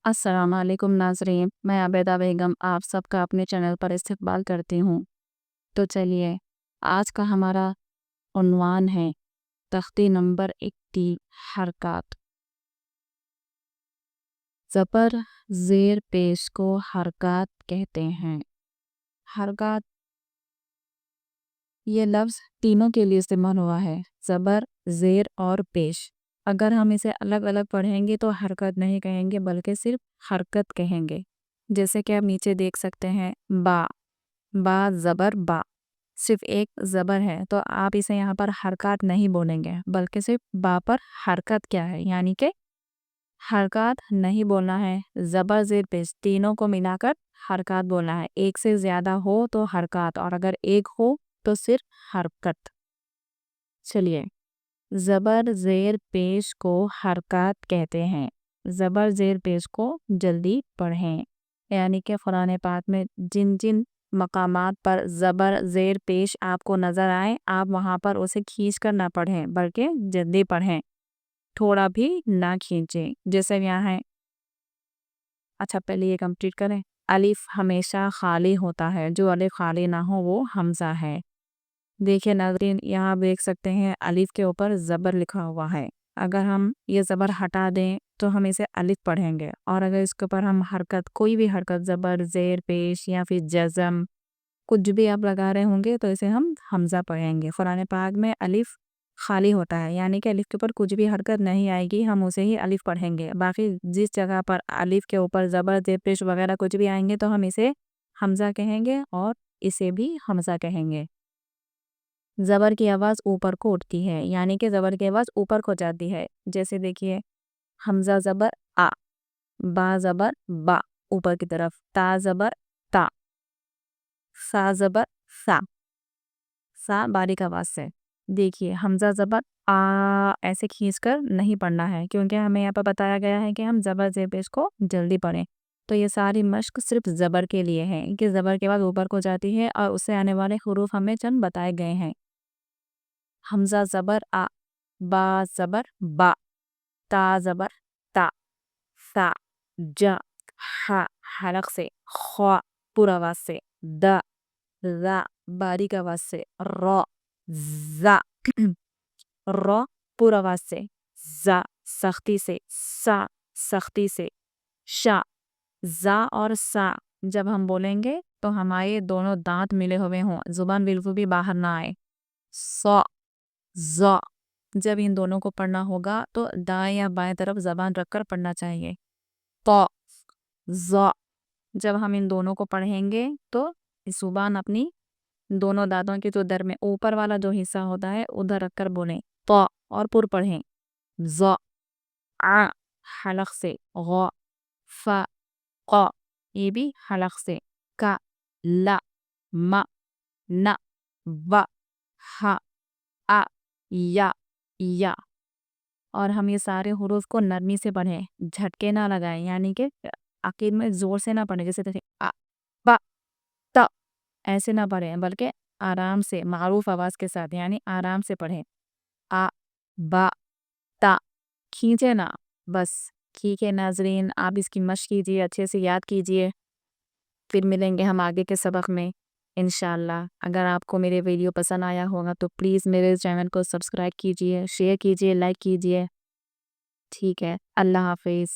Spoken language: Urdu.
السلام علیکم ناظرین، میں عبیدہ بیگم آپ سب کا اپنے چینل پر استقبال کرتی ہوں۔ تو چلیے آج کا ہمارا عنوان ہے تختی نمبر 80 حرکات۔ زبر زیر پیش کو حرکات کہتے ہیں۔ حرکات یہ لفظ تینوں کے لیے استعمال ہوا ہے، زبر، زیر اور پیش۔ اگر ہم اسے الگ الگ پڑھیں گے تو حرکت نہیں کہیں گے بلکہ صرف حرکت کہیں گے۔ جیسے کہ آپ نیچے دیکھ سکتے ہیں با، با زبر با، صرف ایک زبر ہے تو آپ اسے یہاں پر حرکات نہیں بولیں گے بلکہ صرف با پر حرکت کیا ہے، یعنی کہ حرکات نہیں بولنا ہے۔ زبر زیر پیش تینوں کو ملا کر حرکات بولنا ہے۔ ایک سے زیادہ ہو تو حرکات، اور اگر ایک ہو تو صرف حرکت۔ چلیے زبر زیر پیش کو حرکات کہتے ہیں۔ زبر زیر پیش کو جلدی پڑھیں، یعنی کہ قرآن پاک میں جن جن مقامات پر زبر زیر پیش آپ کو نظر آئے آپ وہاں پر اسے کھینچ کر نہ پڑھیں بلکہ جلدی پڑھیں، تھوڑا بھی نہ کھینچیں۔ جیسے یہاں ہے، اچھا پہلے یہ کمپلیٹ کریں۔ الف ہمیشہ خالی ہوتا ہے، جو الف خالی نہ ہو وہ حمزہ ہے۔ دیکھیں ناظرین، یہاں دیکھ سکتے ہیں الف کے اوپر زبر لکھا ہوا ہے۔ اگر ہم یہ زبر ہٹا دیں تو ہم اسے الف پڑھیں گے، اور اگر اس کے اوپر ہم حرکت، کوئی بھی حرکت، زبر زیر پیش یا پھر جزم، کچھ بھی آپ لگا رہے ہوں گے تو اسے ہم حمزہ پڑھیں گے۔ قرآن پاک میں الف خالی ہوتا ہے، یعنی کہ الف کے اوپر کچھ بھی حرکت نہیں آئے گی، ہم اسے ہی الف پڑھیں گے۔ باقی جس جگہ پر الف کے اوپر زبر زیر پیش وغیرہ کچھ بھی آئیں گے تو ہم اسے حمزہ کہیں گے اور اسے بھی حمزہ کہیں گے۔ زبر کی آواز اوپر کو اٹھتی ہے، یعنی کہ زبر کی آواز اوپر کو جاتی ہے۔ جیسے دیکھیے حمزہ زبر آ، با زبر با اوپر کی طرف، تا زبر تا، سا زبر سا، سا باریک آواز سے۔ دیکھیے حمزہ زبر آ ایسے کھینچ کر نہیں پڑھنا ہے، کیونکہ ہمیں یہاں پر بتایا گیا ہے کہ ہم زبر زیر پیش کو جلدی پڑھیں۔ تو یہ ساری مشق صرف زبر کے لیے ہے کہ زبر کے بعد اوپر کو جاتی ہے اور اس سے آنے والے حروف ہمیں چند بتائے گئے ہیں۔ حمزہ زبر آ، با زبر با، تا زبر تا، سا جا، ہا حلق سے، خوا پورا آواز سے، دا را باریک آواز سے، را زا را پورا آواز سے، زا سختی سے، سا سختی سے، شا زا اور سا جب ہم بولیں گے تو ہمارے دونوں دانت ملے ہوئے ہوں، زبان بالکل بھی باہر نہ آئے۔ سا زا جب ان دونوں کو پڑھنا ہوگا تو دائیں یا بائیں طرف زبان رکھ کر پڑھنا چاہیے۔ تا زا جب ہم ان دونوں کو پڑھیں گے تو زبان اپنی دونوں دانتوں کے جو درمیان اوپر والا جو حصہ ہوتا ہے ادھر رکھ کر بولیں، تا اور پر پڑھیں۔ زا ع حلق سے، غا فا قا یہ بھی حلق سے، کا لا ما نا وا ہا آ یا یا۔ اور ہم یہ سارے حروف کو نرمی سے پڑھیں، جھٹکے نہ لگائیں، یعنی کہ آخر میں زور سے نہ پڑھیں، جیسے آ با تا ایسے نہ پڑھیں بلکہ آرام سے معروف آواز کے ساتھ، یعنی آرام سے پڑھیں۔ آ با تا کھینچے نہ، بس ٹھیک ہے ناظرین، آپ اس کی مشق کیجئے، اچھے سے یاد کیجئے، پھر ملیں گے ہم آگے کے سبق میں انشاءاللہ۔ اگر آپ کو میرے ویڈیو پسند آیا ہوگا تو پلیز میرے چینل کو سبسکرائب کیجئے، شیئر کیجئے، لائک کیجئے۔ ٹھیک ہے، اللہ حافظ۔